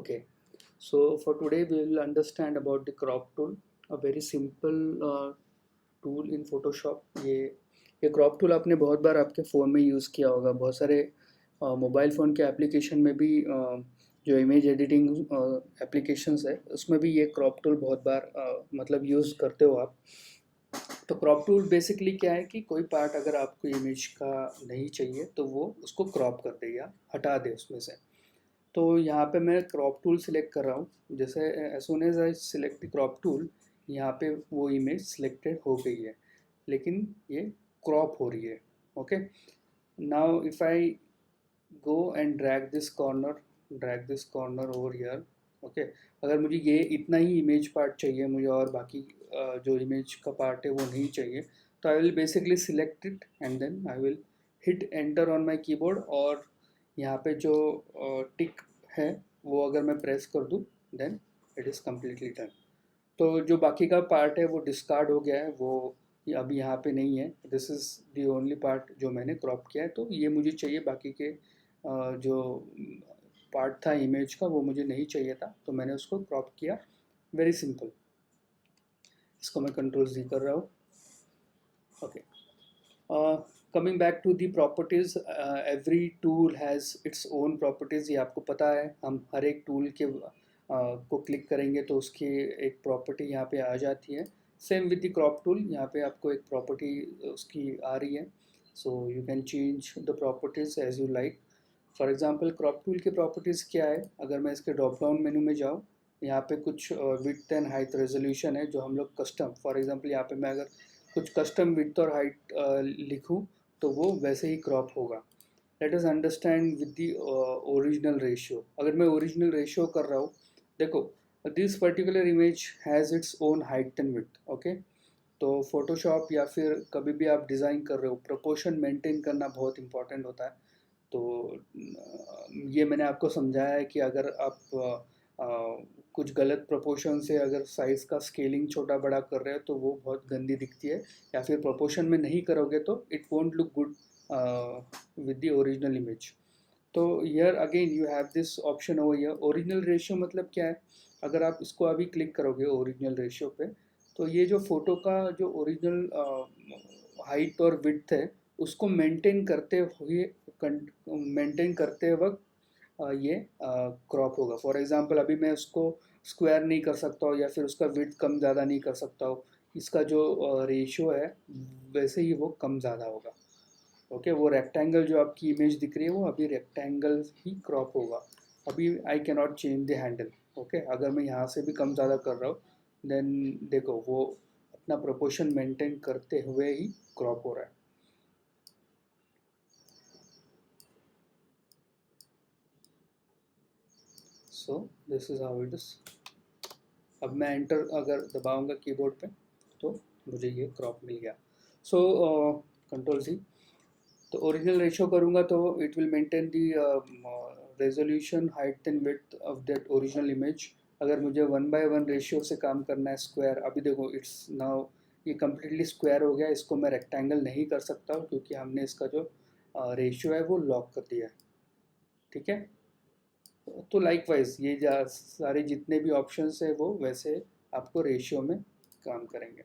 Okay, so for today we will understand about the crop tool, a very simple tool in Photoshop. ये crop tool आपने बहुत बार आपके phone में use किया होगा, बहुत सारे मोबाइल फ़ोन के एप्लीकेशन में भी जो इमेज एडिटिंग एप्लीकेशंस है उसमें भी ये क्रॉप टूल बहुत बार मतलब यूज़ करते हो आप। तो क्रॉप टूल बेसिकली क्या है कि कोई पार्ट अगर आपको इमेज का नहीं चाहिए तो वो उसको क्रॉप कर दे या हटा दे उसमें से। तो यहाँ पे मैं क्रॉप टूल सिलेक्ट कर रहा हूँ। जैसे as soon as I select the crop tool, यहाँ पे वो इमेज सिलेक्टेड हो गई है, लेकिन ये क्रॉप हो रही है। Okay, now if I go and drag this corner over here. Okay, अगर मुझे ये इतना ही इमेज पार्ट चाहिए मुझे और बाकी जो इमेज का पार्ट है वो नहीं चाहिए, तो I will basically select it and then I will hit enter on my keyboard. और यहाँ पे जो टिक है वो अगर मैं प्रेस कर दूँ then it is completely done. तो जो बाकी का पार्ट है वो डिस्कार्ड हो गया है, वो अभी यहाँ पे नहीं है। This is the only part जो मैंने क्रॉप किया है, तो ये मुझे चाहिए। बाकी के जो पार्ट था इमेज का वो मुझे नहीं चाहिए था, तो मैंने उसको क्रॉप किया। Very simple. इसको मैं कंट्रोल Z कर रहा हूँ। Okay, coming back to the properties, every tool has its own properties. ये आपको पता है, हम हर एक टूल के को क्लिक करेंगे तो उसकी एक प्रॉपर्टी यहाँ पे आ जाती है। Same with the crop tool, यहाँ पे आपको एक प्रॉपर्टी उसकी आ रही है। So you can change the properties as you like. For example crop tool की प्रॉपर्टीज़ क्या है, अगर मैं इसके ड्रॉप डाउन मेनू में जाऊँ, यहाँ पे कुछ विड्थ एंड हाइट रेजोल्यूशन है जो हम लोग कस्टम, फॉर एग्जांपल यहाँ पे मैं अगर कुछ कस्टम विड्थ और हाइट लिखूँ तो वो वैसे ही क्रॉप होगा। Let us understand with the original ratio. अगर मैं ओरिजिनल रेशियो कर रहा हूँ, देखो this particular image has its own height and width. Okay, तो फोटोशॉप या फिर कभी भी आप डिज़ाइन कर रहे हो, प्रोपोर्शन मेंटेन करना बहुत इंपॉर्टेंट होता है। तो ये मैंने आपको समझाया है कि अगर आप कुछ गलत प्रोपोर्शन से अगर साइज़ का स्केलिंग छोटा बड़ा कर रहे हो तो वो बहुत गंदी दिखती है, या फिर प्रोपोर्शन में नहीं करोगे तो it won't look good with the original image. तो here again you have this option over here. Original ratio मतलब क्या है, अगर आप इसको अभी क्लिक करोगे ओरिजिनल रेशियो पे, तो ये जो फोटो का जो ओरिजिनल हाइट और विड्थ है उसको मेंटेन करते वक्त ये क्रॉप होगा। फॉर एग्जांपल अभी मैं उसको स्क्वायर नहीं कर सकता हूँ या फिर उसका विड्थ कम ज़्यादा नहीं कर सकता हूँ। इसका जो रेशियो है वैसे ही वो कम ज़्यादा होगा। ओके, वो रेक्टेंगल जो आपकी इमेज दिख रही है वो अभी रेक्टेंगल ही क्रॉप होगा। अभी I can not change the handle. Okay, अगर मैं यहाँ से भी कम ज़्यादा कर रहा हूँ देन देखो वो अपना प्रोपोर्शन मेंटेन करते हुए ही क्रॉप हो रहा है। So this is how it is. अब मैं एंटर अगर दबाऊंगा कीबोर्ड पे तो मुझे ये क्रॉप मिल गया। So control Z। तो ओरिजिनल रेशियो करूँगा तो it will maintain the resolution height and width of that original image. अगर मुझे 1:1 रेशियो से काम करना है स्क्वायर, अभी देखो इट्स नाउ ये कम्प्लीटली स्क्वायर हो गया। इसको मैं रेक्टेंगल नहीं कर सकता हूँ क्योंकि हमने इसका जो रेशियो है वो लॉक कर दिया है। ठीक है, तो लाइकवाइज ये सारे जितने भी ऑप्शंस है वो वैसे आपको रेशियो में काम करेंगे।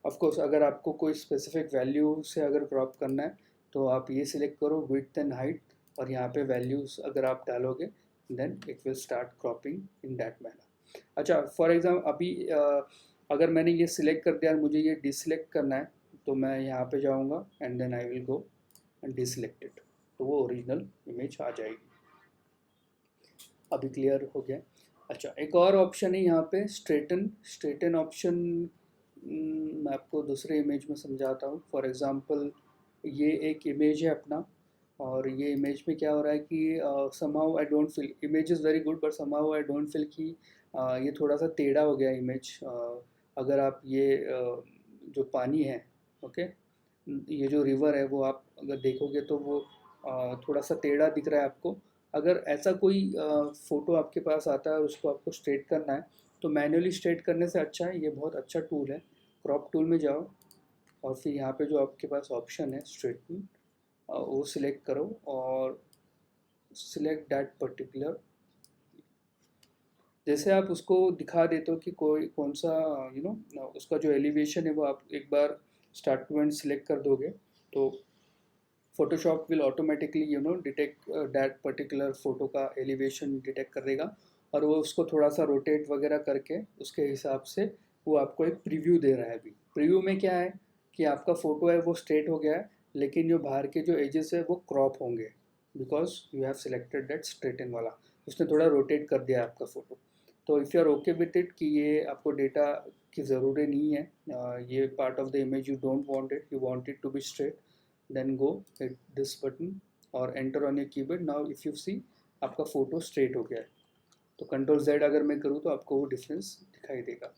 ऑफ कोर्स अगर आपको कोई स्पेसिफिक वैल्यू से अगर क्रॉप करना है तो आप ये सिलेक्ट करो विड्थ एंड हाइट, और यहाँ पे वैल्यूज अगर आप डालोगे then it will start cropping in that manner. अच्छा, फॉर एग्जाम्पल अभी अगर मैंने ये सिलेक्ट कर दिया और मुझे ये डिसलेक्ट करना है तो मैं यहाँ पे जाऊँगा and then I will go and deselect it, तो वो ओरिजिनल इमेज आ जाएगी। अभी क्लियर हो गया। अच्छा, एक और ऑप्शन है यहाँ पे स्ट्रेटन ऑप्शन। मैं आपको दूसरे इमेज में समझाता हूँ। फॉर एग्जांपल ये एक इमेज है अपना, और ये इमेज में क्या हो रहा है कि somehow I don't feel image is very good, but somehow I don't feel कि ये थोड़ा सा टेढ़ा हो गया इमेज। अगर आप ये जो पानी है, ओके, ये जो रिवर है वो आप अगर देखोगे तो वो थोड़ा सा टेढ़ा दिख रहा है आपको। अगर ऐसा कोई फ़ोटो आपके पास आता है और उसको आपको स्ट्रेट करना है तो मैन्युअली स्ट्रेट करने से अच्छा है, ये बहुत अच्छा टूल है। क्रॉप टूल में जाओ और फिर यहाँ पे जो आपके पास ऑप्शन है स्ट्रेटन, वो सिलेक्ट करो और सिलेक्ट दैट पर्टिकुलर जैसे आप उसको दिखा देते हो कि कोई कौन सा उसका जो एलिवेशन है वो आप एक बार स्टार्ट टू एंड सिलेक्ट कर दोगे तो Photoshop will automatically detect that particular photo का एलिवेशन डिटेक्ट कर देगा और वो उसको थोड़ा सा रोटेट वगैरह करके उसके हिसाब से वो आपको एक प्रीव्यू दे रहा है। अभी प्रीव्यू में क्या है कि आपका फ़ोटो है वो स्ट्रेट हो गया है, लेकिन जो बाहर के जो एजेस है वो क्रॉप होंगे, because you have selected that straighten वाला। उसने थोड़ा रोटेट कर दिया आपका फ़ोटो। तो if you are okay with it कि ये आपको डेटा की ज़रूरत नहीं है, ये part of the image you don't want it, you want it to be straight, then go hit this button और enter on your keyboard। now if you see आपका फोटो स्ट्रेट हो गया है। तो कंट्रोल जेड अगर मैं करूँ तो आपको वो डिफरेंस दिखाई देगा।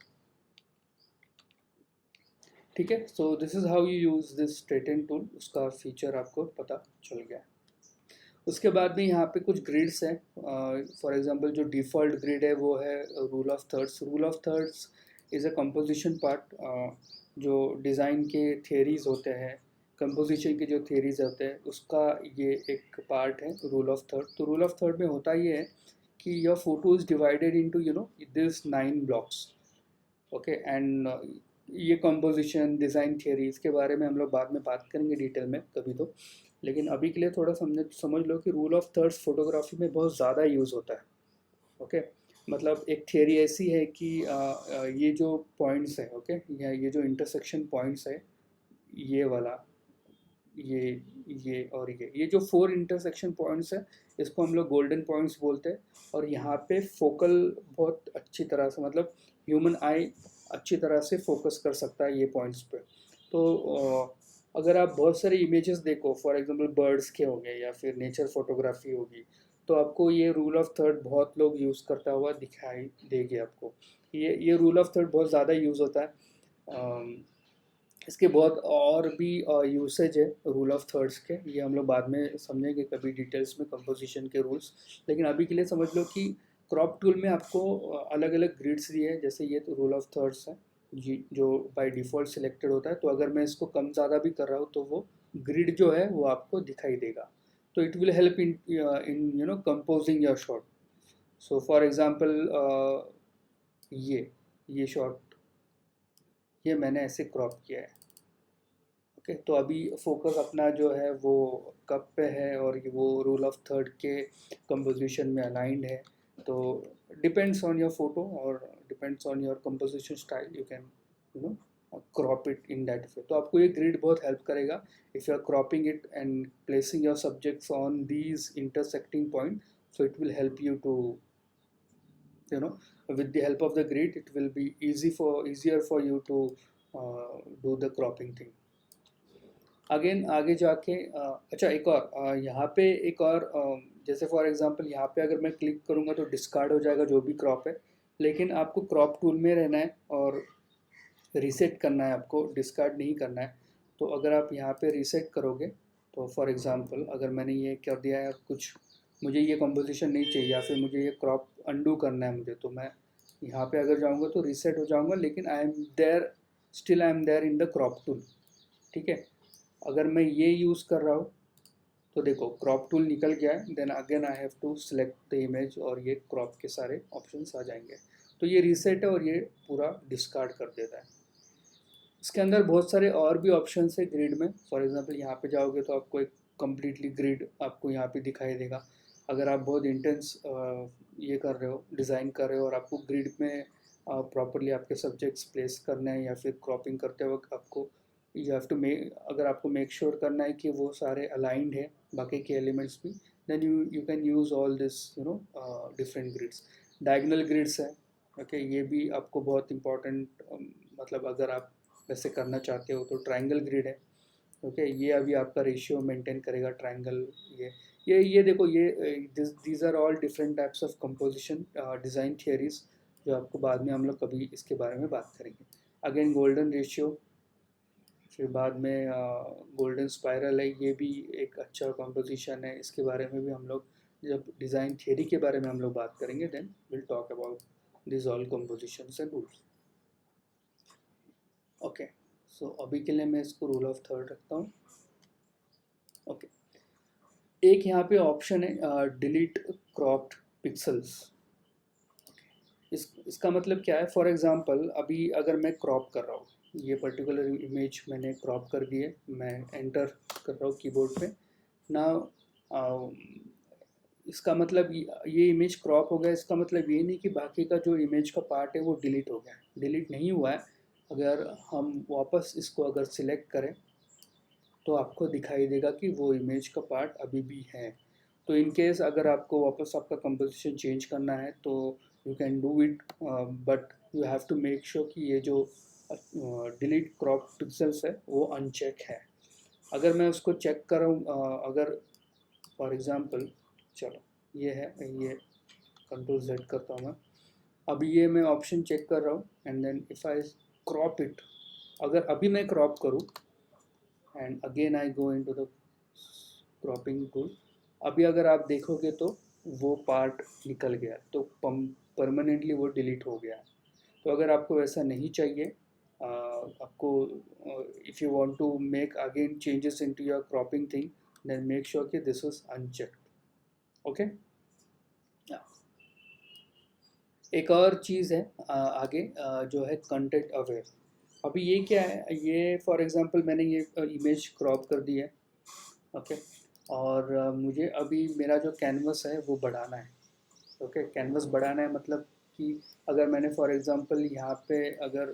ठीक है, so this is how you use this straighten tool, उसका फीचर आपको पता चल गया। उसके बाद में यहाँ पे कुछ ग्रिड्स हैं। फॉर एग्जांपल जो डिफ़ॉल्ट ग्रिड है वो है rule of thirds. Rule of thirds is a composition part. जो डिज़ाइन के थियरीज होते हैं, कंपोजिशन के जो थियरीज होते हैं, उसका ये एक पार्ट है रूल ऑफ थर्ड। तो रूल ऑफ थर्ड में होता ये है कि your photo is divided into this 9 blocks. Okay, and ये कंपोजिशन डिज़ाइन थियरी इसके बारे में हम लोग बाद में बात करेंगे डिटेल में कभी तो। लेकिन अभी के लिए थोड़ा समझ लो कि रूल ऑफ थर्ड्स फोटोग्राफी में बहुत ज़्यादा यूज़ होता है। ओके, मतलब एक थियरी ऐसी है कि ये जो पॉइंट्स है, ओके, या ये जो इंटरसेक्शन पॉइंट्स है, ये वाला, ये और ये जो 4 इंटरसेक्शन पॉइंट्स है, इसको हम लोग गोल्डन पॉइंट्स बोलते हैं। और यहाँ पे फोकल बहुत अच्छी तरह से, मतलब ह्यूमन आई अच्छी तरह से फोकस कर सकता है ये पॉइंट्स पे। तो अगर आप बहुत सारे इमेजेस देखो, फॉर एग्जांपल बर्ड्स के हो गए या फिर नेचर फोटोग्राफी होगी, तो आपको ये रूल ऑफ थर्ड बहुत लोग यूज़ करता हुआ दिखाई देगी आपको। ये रूल ऑफ थर्ड बहुत ज़्यादा यूज़ होता है। इसके बहुत और भी यूसेज है रूल ऑफ थर्ड्स के, ये हम लोग बाद में समझेंगे कभी डिटेल्स में कंपोजिशन के रूल्स। लेकिन अभी के लिए समझ लो कि क्रॉप टूल में आपको अलग अलग ग्रिड्स दिए हैं। जैसे ये तो रूल ऑफ थर्ड्स है जी, जो बाय डिफ़ॉल्ट सिलेक्टेड होता है। तो अगर मैं इसको कम ज़्यादा भी कर रहा हूँ तो वो ग्रिड जो है वो आपको दिखाई देगा। तो it will help in composing your shot. So for example ये शॉट ये मैंने ऐसे क्रॉप किया है। ओके, तो अभी फोकस अपना जो है वो कप पे है और ये वो रूल ऑफ थर्ड के कंपोजिशन में अलाइंड है। तो डिपेंड्स ऑन योर फोटो और depends on your composition style, you can you know crop it in that way. तो आपको ये ग्रिड बहुत हेल्प करेगा if you are cropping it and placing your subjects on these intersecting point. So it will help you to with the help of the grid it will be easier for you to do the cropping thing। Again आगे जाके अच्छा एक और यहाँ पे एक और जैसे फॉर एग्जांपल यहाँ पे अगर मैं क्लिक करूँगा तो डिस्कार्ड हो जाएगा जो भी क्रॉप है। लेकिन आपको क्रॉप टूल में रहना है और रीसेट करना है, आपको डिस्कार्ड नहीं करना है। तो अगर आप यहाँ पे रीसेट करोगे तो फॉर एग्जांपल अगर मैंने ये कर दिया है, कुछ मुझे ये कंपोजिशन नहीं चाहिए या फिर मुझे ये क्रॉप अंडू करना है मुझे, तो मैं यहाँ पे अगर जाऊँगा तो रीसेट हो जाऊँगा, लेकिन I am there, still I am there in the crop tool. ठीक है, अगर मैं ये यूज़ कर रहा हूँ तो देखो क्रॉप टूल निकल गया है, then again I have to select the image और ये क्रॉप के सारे ऑप्शंस आ जाएंगे। तो ये रीसेट है और ये पूरा डिस्कार्ड कर देता है। इसके अंदर बहुत सारे और भी ऑप्शंस है ग्रिड में। फॉर एग्जांपल यहाँ पे जाओगे तो आपको एक कम्प्लीटली ग्रिड आपको यहाँ पे दिखाई देगा। अगर आप बहुत इंटेंस ये कर रहे हो, डिज़ाइन कर रहे हो और आपको ग्रिड में प्रॉपरली आपके सब्जेक्ट्स प्लेस करने हैं या फिर क्रॉपिंग करते वक्त आपको यू हैव टू मेक, अगर आपको मेक श्योर करना है कि वो सारे अलाइंड है बाकी के एलिमेंट्स भी, then you can use all this different grids. Diagonal grids है, ओके, ये भी आपको बहुत इंपॉर्टेंट, मतलब अगर आप वैसे करना चाहते हो तो ट्रायंगल ग्रिड है। ओके, ये अभी आपका रेशियो मेंटेन करेगा ट्रायंगल। ये देखो ये these are all different types of composition design theories जो आपको बाद में हम लोग कभी इसके बारे में बात करेंगे। अगेन गोल्डन रेशियो, फिर बाद में गोल्डन स्पाइरल है, ये भी एक अच्छा कंपोजिशन है। इसके बारे में भी हम लोग जब डिज़ाइन थियरी के बारे में हम लोग बात करेंगे then will talk about this all compositions and rules. Okay, so अभी के लिए मैं इसको रूल ऑफ थर्ड रखता हूँ। ओके, एक यहाँ पे ऑप्शन है डिलीट क्रॉप्ड पिक्सल्स। इसका मतलब क्या है? फॉर एग्जांपल अभी अगर मैं क्रॉप कर रहा हूँ, ये पर्टिकुलर इमेज मैंने क्रॉप कर दी है, मैं एंटर कर रहा हूँ कीबोर्ड पे ना। इसका मतलब ये इमेज क्रॉप हो गया, इसका मतलब ये नहीं कि बाकी का जो इमेज का पार्ट है वो डिलीट हो गया है, डिलीट नहीं हुआ है। अगर हम वापस इसको अगर सिलेक्ट करें तो आपको दिखाई देगा कि वो इमेज का पार्ट अभी भी है। तो इन केस अगर आपको वापस आपका कंपोजिशन चेंज करना है तो you can do it, but you have to make sure कि ये जो डिलीट क्रॉप पिक्सल्स है वो अनचेक है। अगर मैं उसको चेक करूँ, अगर फॉर एग्जांपल, चलो ये है, ये कंट्रोल जेड करता हूँ मैं। अभी ये मैं ऑप्शन चेक कर रहा हूँ and then if I crop it, अगर अभी मैं क्रॉप करूँ and again I go into the cropping tool, अभी अगर आप देखोगे तो वो पार्ट निकल गया, तो परमानेंटली वो डिलीट हो गया। तो अगर आपको वैसा नहीं चाहिए, आपको if you want to make again changes into your cropping thing, then make sure कि दिस इज अनचेक्ड। ओके। एक और चीज़ है आगे, जो है कंटेंट अवेयर। अभी ये क्या है? ये फॉर एग्जांपल मैंने ये इमेज क्रॉप कर दी है, ओके। और मुझे अभी मेरा जो कैनवस है वो बढ़ाना है। ओके, कैनवस बढ़ाना है मतलब कि अगर मैंने फॉर एग्जांपल यहाँ पे अगर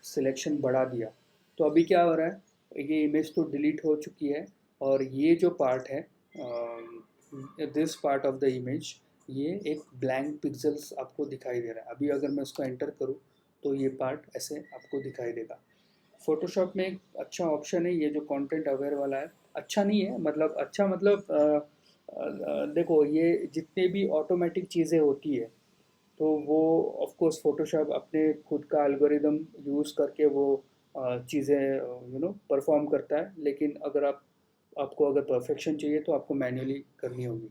सिलेक्शन बढ़ा दिया, तो अभी क्या हो रहा है? ये इमेज तो डिलीट हो चुकी है और ये जो पार्ट है, this part of the image, ये एक ब्लैंक पिक्सल्स आपको दिखाई दे रहा है। अभी अगर मैं उसको एंटर करूँ तो ये पार्ट ऐसे आपको दिखाई देगा। फोटोशॉप में एक अच्छा ऑप्शन है ये जो कंटेंट अवेयर वाला है। अच्छा नहीं है, मतलब अच्छा मतलब देखो, ये जितने भी ऑटोमेटिक चीज़ें होती है तो वो ऑफ कोर्स फोटोशॉप अपने खुद का एल्गोरिदम यूज़ करके वो चीज़ें परफॉर्म करता है। लेकिन अगर आपको अगर परफेक्शन चाहिए तो आपको मैन्युअली करनी होगी।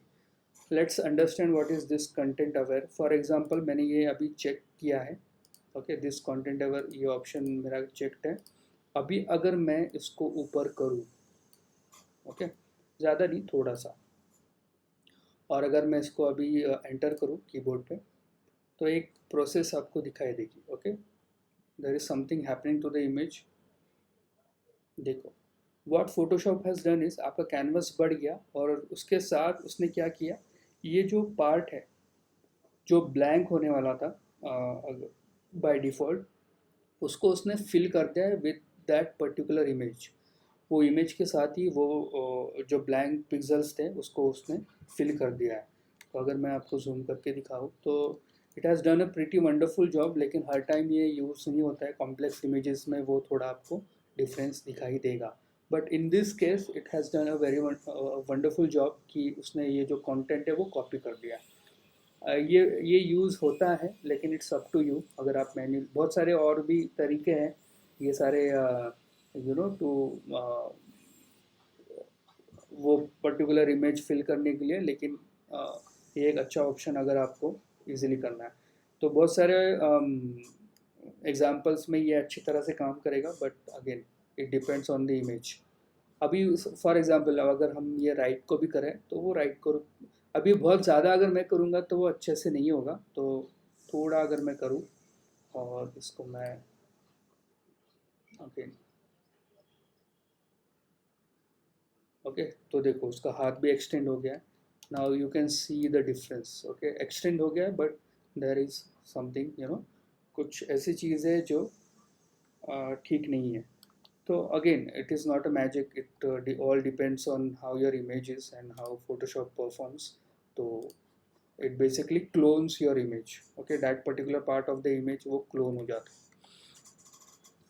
Let's understand what is this content aware. For example मैंने ये अभी चेक किया है, ओके, दिस कंटेंट अवेयर, ये ऑप्शन मेरा चेक्ड है। अभी अगर मैं इसको ऊपर करूँ, ओके, ज़्यादा नहीं, थोड़ा सा, और अगर मैं इसको अभी एंटर करूँ कीबोर्ड पे, तो एक प्रोसेस आपको दिखाई देगी। Okay, there is something happening to the image. देखो, what Photoshop has done is, आपका कैनवस बढ़ गया और उसके साथ उसने क्या किया, ये जो पार्ट है जो ब्लैंक होने वाला था बाय डिफ़ॉल्ट, उसको उसने फिल कर दिया है विद दैट पर्टिकुलर इमेज। वो इमेज के साथ ही वो जो ब्लैंक पिक्सल्स थे उसको उसने फिल कर दिया है। तो अगर मैं आपको जूम करके दिखाऊँ तो it has done a pretty wonderful job. लेकिन हर टाइम ये यूज़ नहीं होता है, कॉम्प्लेक्स इमेजेस में वो थोड़ा आपको डिफरेंस दिखाई देगा। But in this case it has done a very wonderful job कि उसने ये जो कंटेंट है वो कॉपी कर दिया। ये यूज़ होता है, लेकिन इट्स अप टू यू। अगर आप मैन्युअल, बहुत सारे और भी तरीके हैं ये सारे टू वो पर्टिकुलर इमेज फिल करने के लिए, लेकिन ये एक अच्छा ऑप्शन अगर आपको इजीली करना है। तो बहुत सारे एग्जांपल्स में ये अच्छी तरह से काम करेगा, but again it depends on the image. अभी फॉर एग्जांपल अगर हम ये राइट को भी करें तो वो राइट को, अभी बहुत ज़्यादा अगर मैं करूँगा तो वो अच्छे से नहीं होगा, तो थोड़ा अगर मैं करूँ और इसको मैं अगेन, ओके, तो देखो उसका हाथ भी एक्सटेंड हो गया है। Now you can see the difference. Okay, extend हो गया है, बट देयर इज समथिंग, कुछ ऐसी चीज़ है जो ठीक नहीं है। तो again it is not a magic, it all depends on how your image is and how Photoshop performs. तो it basically clones your image. Okay, that particular part of the image वो क्लोन हो जाता है।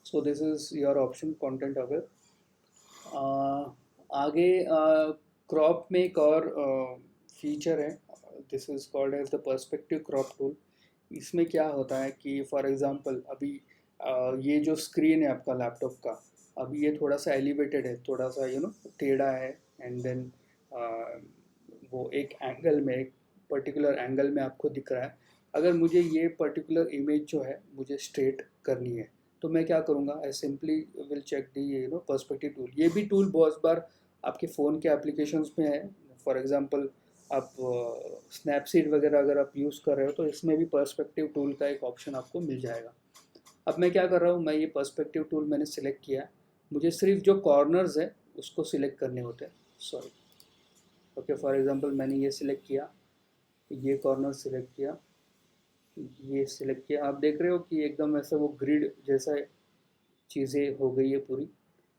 So this is your option content aware. आगे crop में एक और feature है, this is called as the perspective crop tool. इसमें क्या होता है कि फॉर एग्जांपल अभी ये जो स्क्रीन है आपका लैपटॉप का, अभी ये थोड़ा सा एलिवेटेड है, थोड़ा सा टेढ़ा है, एंड देन वो एक एंगल में, एक पर्टिकुलर एंगल में आपको दिख रहा है। अगर मुझे ये पर्टिकुलर इमेज जो है मुझे स्ट्रेट करनी है, तो मैं क्या करूँगा, I simply will check the perspective tool. ये भी टूल बहुत बार आपके फ़ोन के एप्लीकेशंस में है। फॉर एग्जांपल आप स्नैपसीड वगैरह अगर आप यूज़ कर रहे हो तो इसमें भी पर्सपेक्टिव टूल का एक ऑप्शन आपको मिल जाएगा। अब मैं क्या कर रहा हूँ, मैं ये पर्सपेक्टिव टूल मैंने सिलेक्ट किया है, मुझे सिर्फ जो कॉर्नर्स है उसको सिलेक्ट करने होते हैं। सॉरी, ओके, फॉर एग्जांपल मैंने ये सिलेक्ट किया, ये कॉर्नर सिलेक्ट किया, ये सिलेक्ट किया, आप देख रहे हो कि एकदम ऐसा वो ग्रिड जैसा चीज़ें हो गई है पूरी।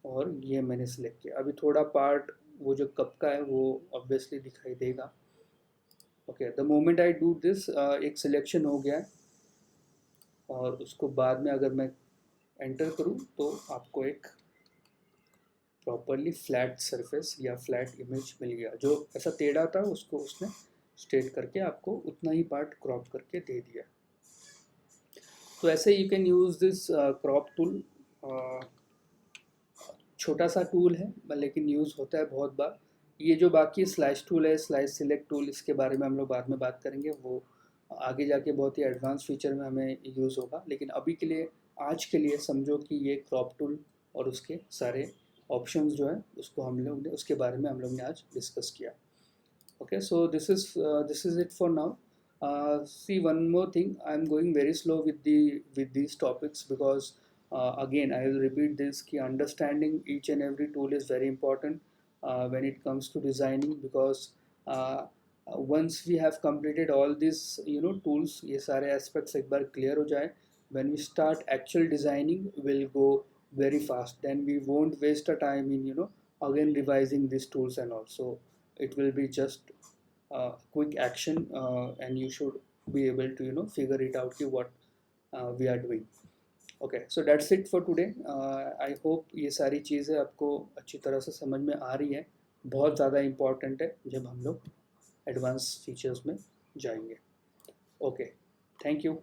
और ये मैंने सिलेक्ट किया, अभी थोड़ा पार्ट वो जो कप का है वो ऑब्वियसली दिखाई देगा। Okay, the moment I do this एक सिलेक्शन हो गया है, और उसको बाद में अगर मैं एंटर करूँ तो आपको एक प्रॉपरली फ्लैट सरफेस या फ्लैट इमेज मिल गया। जो ऐसा टेढ़ा था उसको उसने स्ट्रेट करके आपको उतना ही पार्ट क्रॉप करके दे दिया। तो ऐसे you can use this crop tool. छोटा सा टूल है लेकिन यूज़ होता है बहुत बार। ये जो बाकी स्लाइस टूल है, स्लाइस सिलेक्ट टूल, इसके बारे में हम लोग बाद में बात करेंगे, वो आगे जाके बहुत ही एडवांस फीचर में हमें यूज़ होगा। लेकिन अभी के लिए, आज के लिए समझो कि ये क्रॉप टूल और उसके सारे ऑप्शंस जो है उसको हम लोग ने, उसके बारे में हम लोग ने आज डिस्कस किया। Okay, so this is it for now. See, one more thing, I'm going very slow with these topics because again I will repeat this, कि understanding each and every tool is very important when it comes to designing, because once we have completed all these tools, ये सारे aspects एक बार clear हो जाए, when we start actual designing will go very fast, then we won't waste a time in again revising these tools and also it will be just quick action, and you should be able to figure it out ki what we are doing. Okay, so that's it for today. I hope ये सारी चीज़ें आपको अच्छी तरह से समझ में आ रही है। बहुत ज़्यादा इम्पॉर्टेंट है जब हम लोग एडवांस फीचर्स में जाएंगे। Okay, thank you.